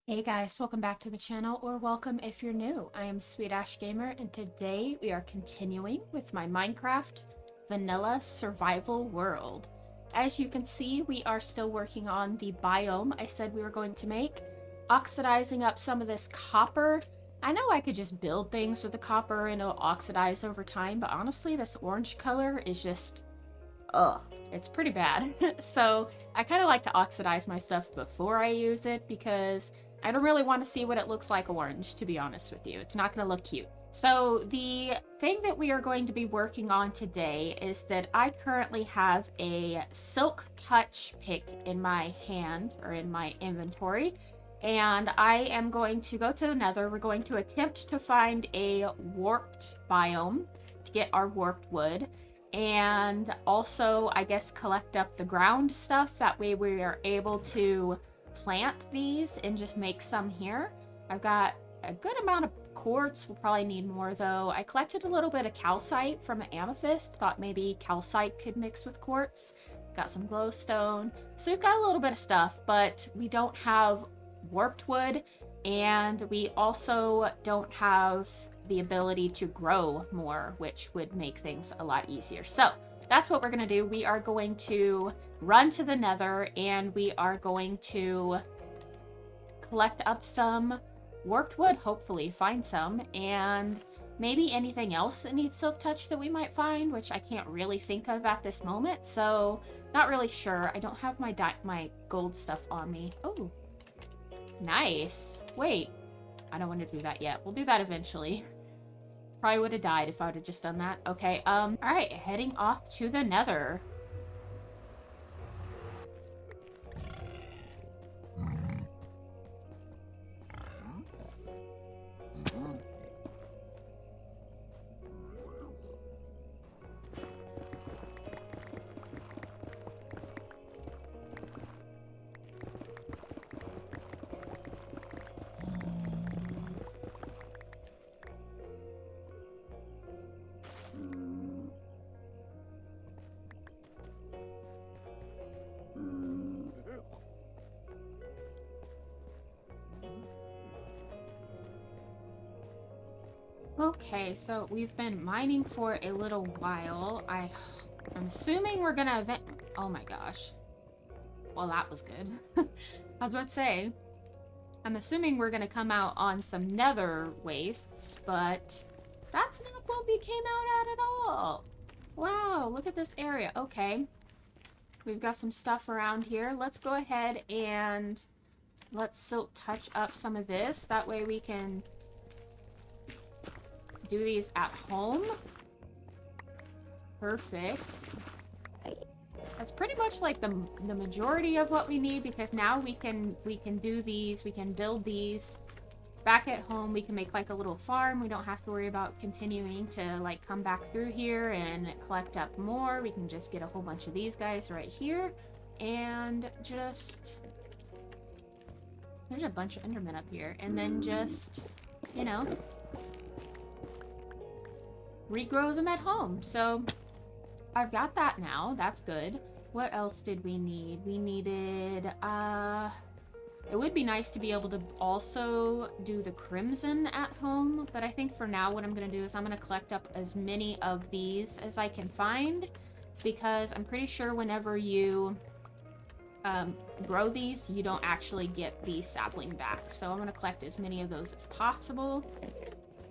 Hey guys, welcome back to the channel, or welcome if you're new. I am Sweet Ash Gamer, and today we are continuing with my Minecraft Vanilla Survival World. As you can see, we are still working on the biome I said we were going to make, oxidizing up some of this copper. I know I could just build things with the copper and it'll oxidize over time, but honestly, this orange color is just, ugh, it's pretty bad. So I kind of like to oxidize my stuff before I use it because I don't really want to see what it looks like orange, to be honest with you. It's not going to look cute. So the thing that we are going to be working on today is that I currently have a Silk Touch pick in my hand, or in my inventory, and I am going to go to the nether. We're going to attempt to find a warped biome to get our warped wood, and also, I guess, collect up the ground stuff. That way we are able to plant these and just make some here. I've got a good amount of quartz. We'll probably need more though. I collected a little bit of calcite from an amethyst. Thought maybe calcite could mix with quartz. Got some glowstone. So we've got a little bit of stuff, but we don't have warped wood, and we also don't have the ability to grow more, which would make things a lot easier. So that's what we're going to do. We are going to run to the nether, and we are going to collect up some warped wood, hopefully find some, and maybe anything else that needs silk touch that we might find, which I can't really think of at this moment, so not really sure. I don't have my gold stuff on me. Oh, nice. Wait, I don't want to do that yet. We'll do that eventually. Probably would have died if I would have just done that. Okay, alright, heading off to the nether. Okay, so we've been mining for a little while. I'm assuming we're gonna oh my gosh. Well, that was good. I was about to say, I'm assuming we're gonna come out on some nether wastes, but that's not what we came out at all. Wow, look at this area. Okay. We've got some stuff around here. Let's go ahead and let's silk touch up some of this. That way we can do these at home. Perfect. That's pretty much like the majority of what we need, because now we can do these, we can build these back at home. We can make like a little farm. We don't have to worry about continuing to like come back through here and collect up more. We can just get a whole bunch of these guys right here and just, there's a bunch of endermen up here, and then just, you know, regrow them at home. So I've got that now. That's good. What else did we need? We needed, it would be nice to be able to also do the crimson at home, but I think for now what I'm going to do is I'm going to collect up as many of these as I can find, because I'm pretty sure whenever you grow these, you don't actually get the sapling back. So I'm going to collect as many of those as possible.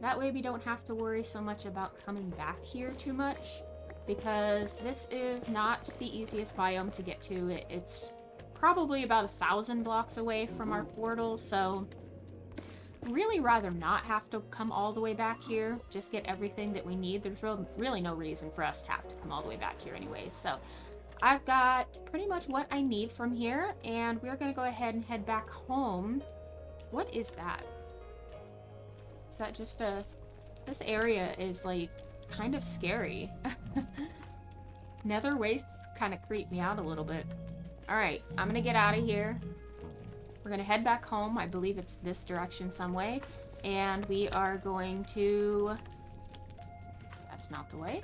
That way we don't have to worry so much about coming back here too much, because this is not the easiest biome to get to. It's probably about 1,000 blocks away from our portal, so really rather not have to come all the way back here. Just get everything that we need. There's really no reason for us to have to come all the way back here anyways. So I've got pretty much what I need from here, and we're going to go ahead and head back home. What is that? Is that just a... This area is, like, kind of scary. Nether wastes kind of creep me out a little bit. Alright, I'm gonna get out of here. We're gonna head back home. I believe it's this direction some way. And we are going to... That's not the way.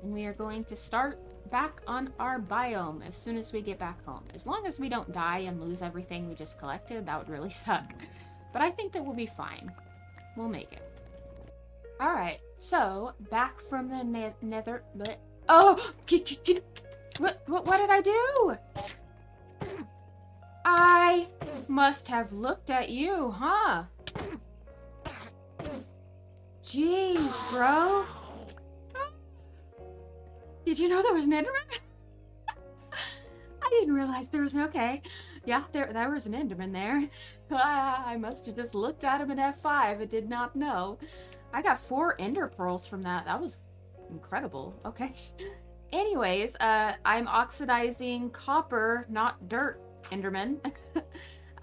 And we are going to start back on our biome as soon as we get back home. As long as we don't die and lose everything we just collected, that would really suck. But I think that we'll be fine. We'll make it. Alright, so back from the nether... Oh! What did I do? I must have looked at you, huh? Jeez, bro. Did you know there was an Enderman? I didn't realize there was... Okay. Yeah, there was an Enderman there. I must have just looked at him in F5 and did not know. I got 4 Ender Pearls from that. That was incredible. Okay. Anyways, I'm oxidizing copper, not dirt, Enderman.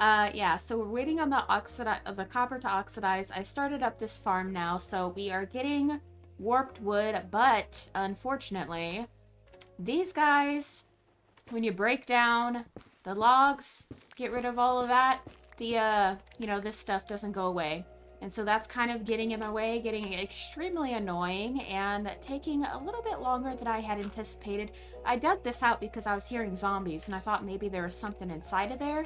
Yeah, so we're waiting on the copper to oxidize. I started up this farm now, so we are getting warped wood, but unfortunately, these guys, when you break down the logs, get rid of all of that, the, you know, this stuff doesn't go away. And so that's kind of getting in my way, getting extremely annoying, and taking a little bit longer than I had anticipated. I dug this out because I was hearing zombies, and I thought maybe there was something inside of there.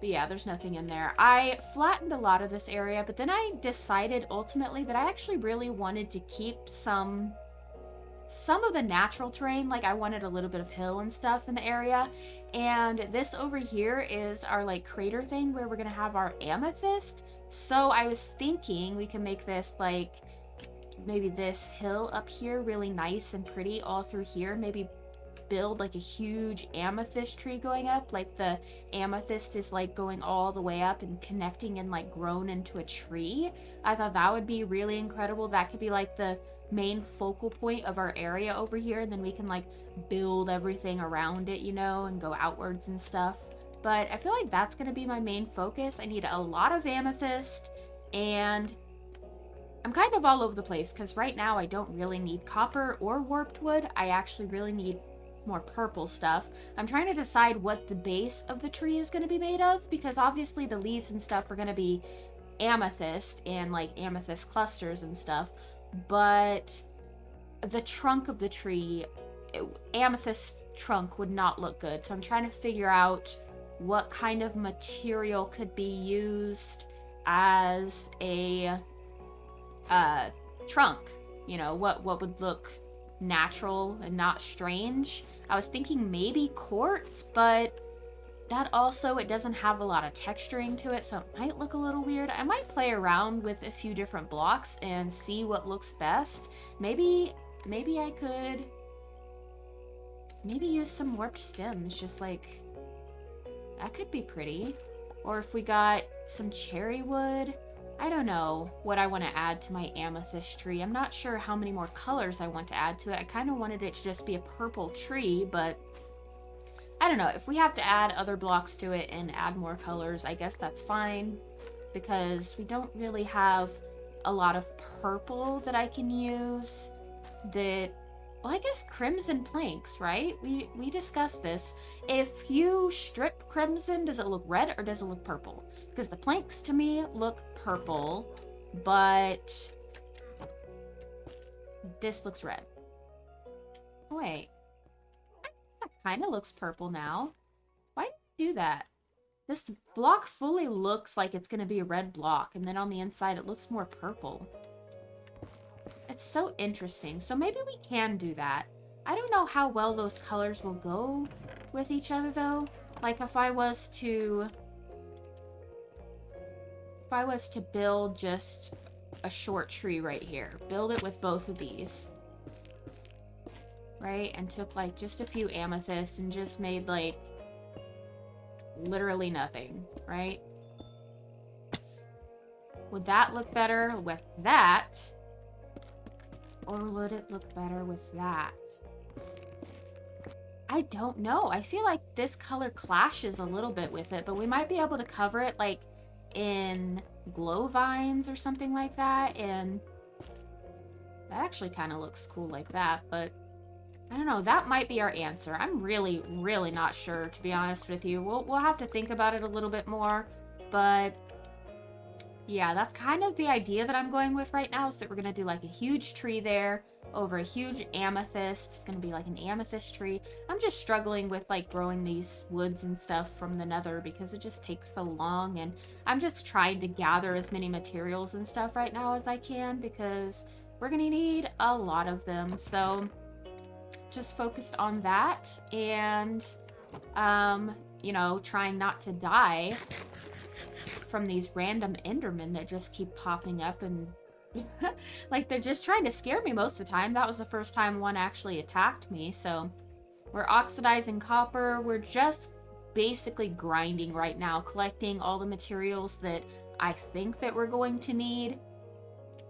But yeah, there's nothing in there. I flattened a lot of this area, but then I decided ultimately that I actually really wanted to keep some of the natural terrain. Like, I wanted a little bit of hill and stuff in the area. And this over here is our, like, crater thing where we're gonna have our amethyst. So I was thinking we can make this, like, maybe this hill up here really nice and pretty all through here. Maybe build, like, a huge amethyst tree going up. Like, the amethyst is, like, going all the way up and connecting and, like, grown into a tree. I thought that would be really incredible. That could be, like, the main focal point of our area over here. And then we can, like, build everything around it, you know, and go outwards and stuff. But I feel like that's going to be my main focus. I need a lot of amethyst, and I'm kind of all over the place because right now I don't really need copper or warped wood. I actually really need more purple stuff. I'm trying to decide what the base of the tree is going to be made of, because obviously the leaves and stuff are going to be amethyst and, like, amethyst clusters and stuff, but the trunk of the tree, amethyst trunk would not look good. So I'm trying to figure out what kind of material could be used as a trunk. You know, what would look natural and not strange. I was thinking maybe quartz, but that also, it doesn't have a lot of texturing to it, so it might look a little weird. I might play around with a few different blocks and see what looks best. Maybe I could use some warped stems, just like... That could be pretty. Or if we got some cherry wood. I don't know what I want to add to my amethyst tree. I'm not sure how many more colors I want to add to it. I kind of wanted it to just be a purple tree, but I don't know. If we have to add other blocks to it and add more colors, I guess that's fine, because we don't really have a lot of purple that I can use that... Well, I guess crimson planks, right? We discussed this. If you strip crimson, does it look red or does it look purple? Because the planks to me look purple, but this looks red. Wait. That kind of looks purple now. Why did you do that? This block fully looks like it's going to be a red block, and then on the inside it looks more purple. It's so interesting. So maybe we can do that. I don't know how well those colors will go with each other, though. Like, if I was to build just a short tree right here, build it with both of these, right? And took, like, just a few amethysts and just made, like, literally nothing, right? Would that look better with that? Or would it look better with that? I don't know. I feel like this color clashes a little bit with it, but we might be able to cover it, like, in glow vines or something like that, and that actually kind of looks cool like that, but I don't know. That might be our answer. I'm really, really not sure, to be honest with you. We'll have to think about it a little bit more, but Yeah, that's kind of the idea that I'm going with right now, is that we're gonna do like a huge tree there over a huge amethyst. It's gonna be like an amethyst tree. I'm just struggling with like growing these woods and stuff from the nether because it just takes so long, and I'm just trying to gather as many materials and stuff right now as I can because we're gonna need a lot of them. So just focused on that and you know, trying not to die from these random Endermen that just keep popping up and like they're just trying to scare me most of the time. That was the first time one actually attacked me. So we're oxidizing copper. We're just basically grinding right now, collecting all the materials that I think that we're going to need.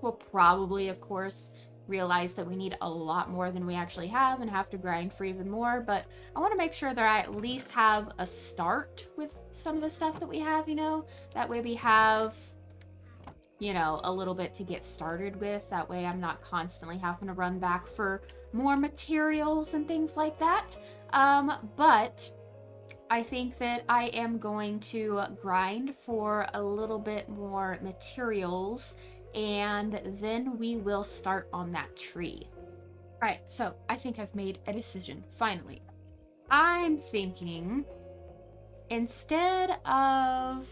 We'll probably, of course, realize that we need a lot more than we actually have and have to grind for even more, but I want to make sure that I at least have a start with some of the stuff that we have, you know? That way we have, you know, a little bit to get started with. That way I'm not constantly having to run back for more materials and things like that. But I think that I am going to grind for a little bit more materials, and then we will start on that tree. All right, so I think I've made a decision, finally. I'm thinking instead of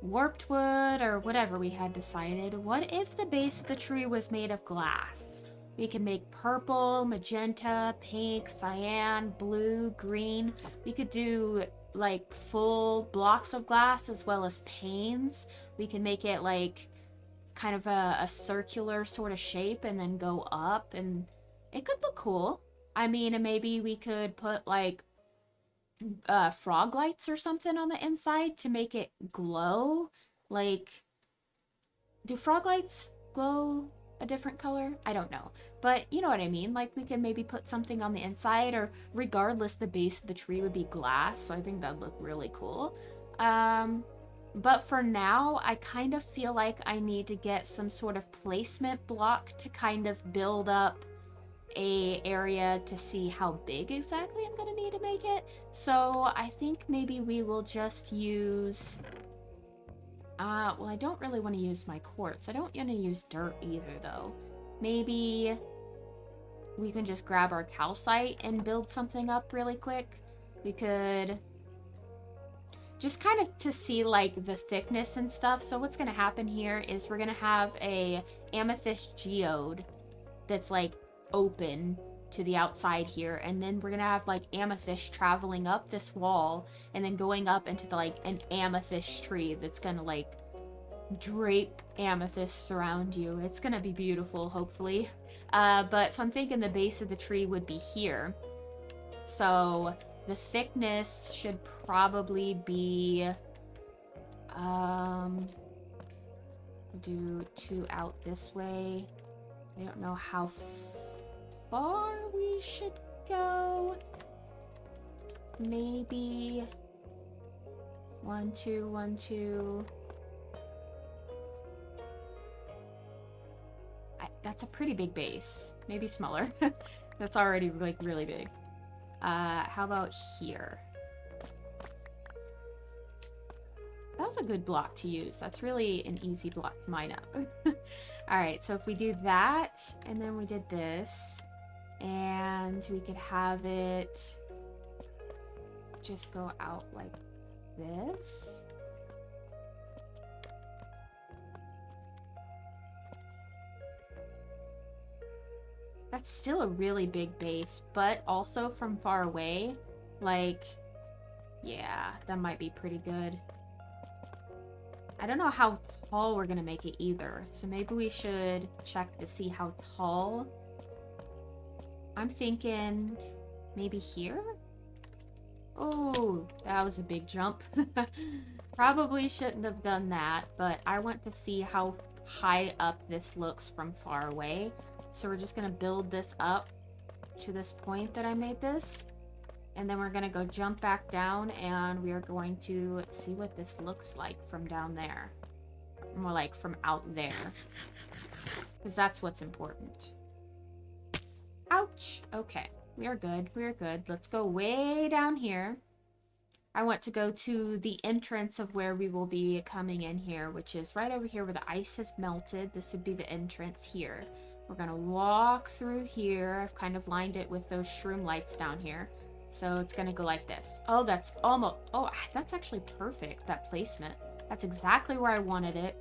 warped wood or whatever we had decided, what if the base of the tree was made of glass? We can make purple, magenta, pink, cyan, blue, green. We could do like full blocks of glass as well as panes. We can make it like kind of a circular sort of shape and then go up, and it could look cool. I mean, and maybe we could put like frog lights or something on the inside to make it glow. Like, do frog lights glow a different color? I don't know. But you know what I mean? Like, we can maybe put something on the inside, or regardless, the base of the tree would be glass. So I think that'd look really cool. But for now, I kind of feel like I need to get some sort of placement block to kind of build up a area to see how big exactly I'm gonna need to make it. So I think maybe we will just use well, I don't really want to use my quartz. I don't want to use dirt either though. Maybe we can just grab our calcite and build something up really quick. We could just kind of to see like the thickness and stuff. So what's gonna happen here is we're gonna have a amethyst geode that's like open to the outside here, and then we're gonna have like amethyst traveling up this wall and then going up into the, like an amethyst tree that's gonna like drape amethysts around you. It's gonna be beautiful, hopefully. But so I'm thinking the base of the tree would be here. So the thickness should probably be do 2 out this way. I don't know how far we should go. Maybe 1, 2, 1, 2. That's a pretty big base. Maybe smaller. That's already like really big. How about here? That was a good block to use. That's really an easy block to mine up. Alright, so if we do that, and then we did this, and we could have it just go out like this. That's still a really big base, but also from far away, like, yeah, that might be pretty good. I don't know how tall we're gonna make it either, so maybe we should check to see how tall. I'm thinking maybe here? Oh, that was a big jump. Probably shouldn't have done that, but I want to see how high up this looks from far away. So we're just gonna build this up to this point that I made this. And then we're gonna go jump back down, and we are going to see what this looks like from down there. More like from out there. Because that's what's important. Ouch! Okay, we are good, we are good. Let's go way down here. I want to go to the entrance of where we will be coming in here, which is right over here where the ice has melted. This would be the entrance here. We're gonna walk through here. I've kind of lined it with those shroom lights down here. So it's gonna go like this. Oh, that's almost, oh, that's actually perfect, that placement. That's exactly where I wanted it.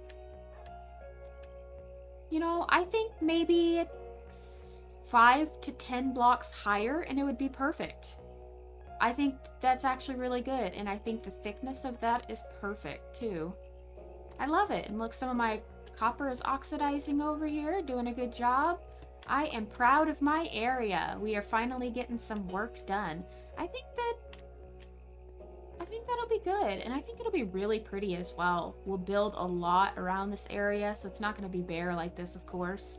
You know, I think maybe 5 to 10 blocks higher and it would be perfect. I think that's actually really good, and I think the thickness of that is perfect too. I love it. And look, some of my copper is oxidizing over here, doing a good job. I am proud of my area. We are finally getting some work done. I think that'll be good, and I think it'll be really pretty as well. We'll build a lot around this area, so it's not going to be bare like this, of course.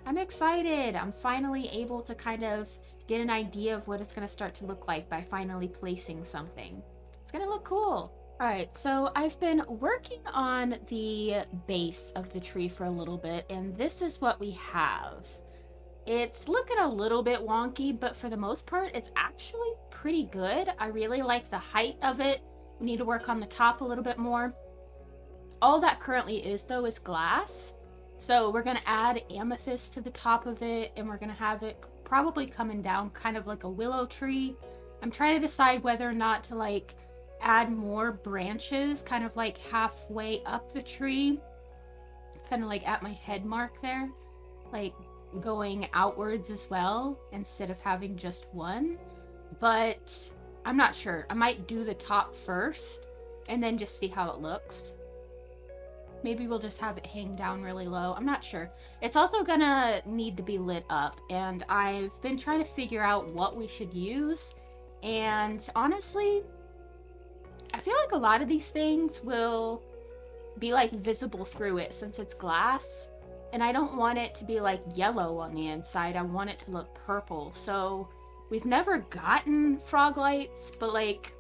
I'm excited. I'm finally able to kind of get an idea of what it's going to start to look like by finally placing something. It's going to look cool. All right, so I've been working on the base of the tree for a little bit, and this is what we have. It's looking a little bit wonky, but for the most part, it's actually pretty good. I really like the height of it. We need to work on the top a little bit more. All that currently is, though, is glass. So we're going to add amethyst to the top of it, and we're going to have it probably coming down kind of like a willow tree. I'm trying to decide whether or not to like add more branches kind of like halfway up the tree, kind of like at my head mark there, like going outwards as well instead of having just one. But I'm not sure. I might do the top first and then just see how it looks. Maybe we'll just have it hang down really low. I'm not sure. It's also gonna need to be lit up, and I've been trying to figure out what we should use. And honestly, I feel like a lot of these things will be like visible through it since it's glass. And I don't want it to be like yellow on the inside. I want it to look purple. So we've never gotten frog lights, but like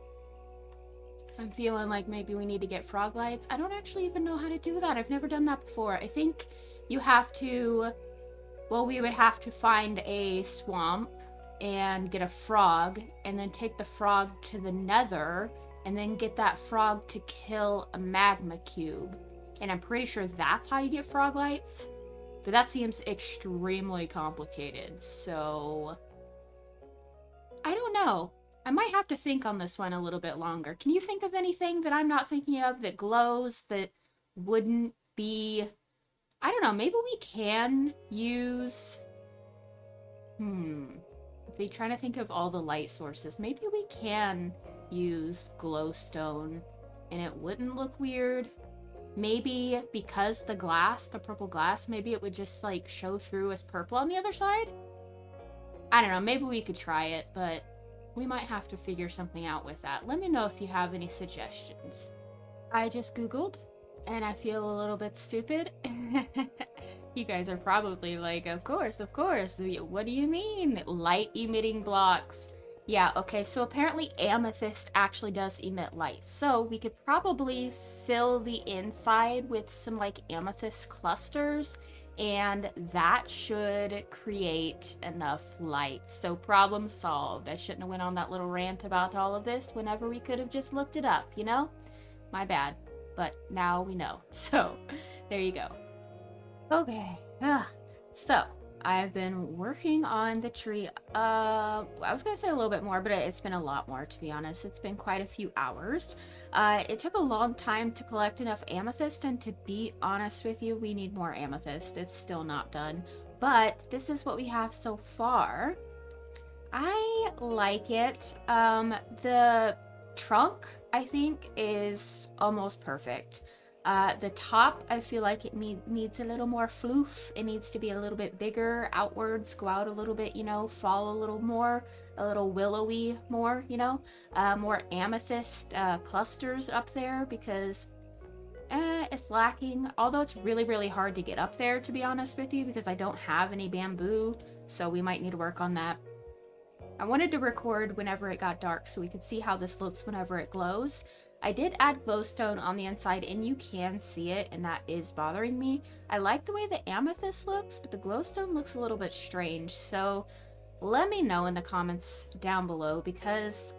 I'm feeling like maybe we need to get frog lights. I don't actually even know how to do that. I've never done that before. I think you have to, well, we would have to find a swamp and get a frog and then take the frog to the nether and then get that frog to kill a magma cube. And I'm pretty sure that's how you get frog lights. But that seems extremely complicated. So I don't know. I might have to think on this one a little bit longer. Can you think of anything that I'm not thinking of that glows that wouldn't be... I don't know, maybe we can use... If you're trying to think of all the light sources, maybe we can use glowstone and it wouldn't look weird. Maybe because the glass, the purple glass, maybe it would just like show through as purple on the other side? I don't know, maybe we could try it, but we might have to figure something out with that. Let me know if you have any suggestions. I just Googled, and I feel a little bit stupid. You guys are probably like, of course. What do you mean? Light emitting blocks. Yeah, okay, so apparently amethyst actually does emit light. So we could probably fill the inside with some like amethyst clusters, and that should create enough light. So problem solved. I shouldn't have went on that little rant about all of this whenever we could have just looked it up, you know? My bad. But now we know. So there you go. Okay. So I've been working on the tree. I was gonna say a little bit more, but it's been a lot more, to be honest. It's been quite a few hours. It took a long time to collect enough amethyst, and to be honest with you, we need more amethyst. It's still not done, but this is what we have so far. I like it. The trunk, I think, is almost perfect. The top, I feel like it needs a little more floof. It needs to be a little bit bigger, outwards, go out a little bit, you know, fall a little more, a little willowy more, you know, more amethyst clusters up there, because it's lacking. Although it's really, really hard to get up there, to be honest with you, because I don't have any bamboo, so we might need to work on that. I wanted to record whenever it got dark so we could see how this looks whenever it glows. I did add glowstone on the inside, and you can see it, and that is bothering me. I like the way the amethyst looks, but the glowstone looks a little bit strange. So let me know in the comments down below, because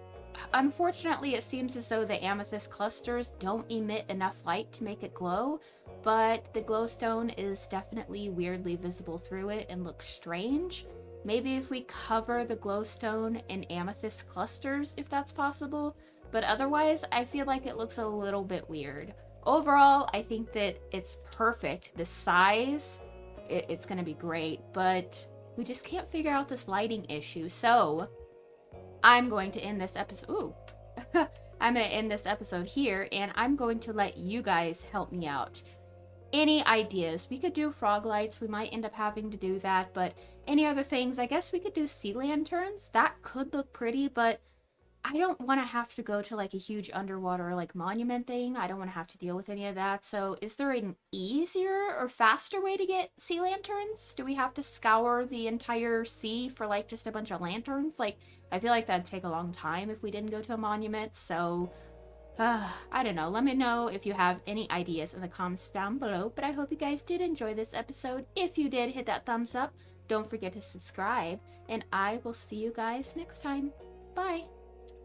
Unfortunately, it seems as though the amethyst clusters don't emit enough light to make it glow, but the glowstone is definitely weirdly visible through it and looks strange. Maybe if we cover the glowstone in amethyst clusters, if that's possible, but otherwise, I feel like it looks a little bit weird. Overall, I think that it's perfect. The size, it's gonna be great, but we just can't figure out this lighting issue, so I'm going to end this episode. Ooh. I'm going to end this episode here, and I'm going to let you guys help me out. Any ideas? We could do frog lights. We might end up having to do that, but any other things? I guess we could do sea lanterns. That could look pretty, but I don't want to have to go to like a huge underwater like monument thing. I don't want to have to deal with any of that. So is there an easier or faster way to get sea lanterns? Do we have to scour the entire sea for like just a bunch of lanterns? Like, I feel like that'd take a long time if we didn't go to a monument. So I don't know. Let me know if you have any ideas in the comments down below. But I hope you guys did enjoy this episode. If you did, hit that thumbs up. Don't forget to subscribe. And I will see you guys next time. Bye.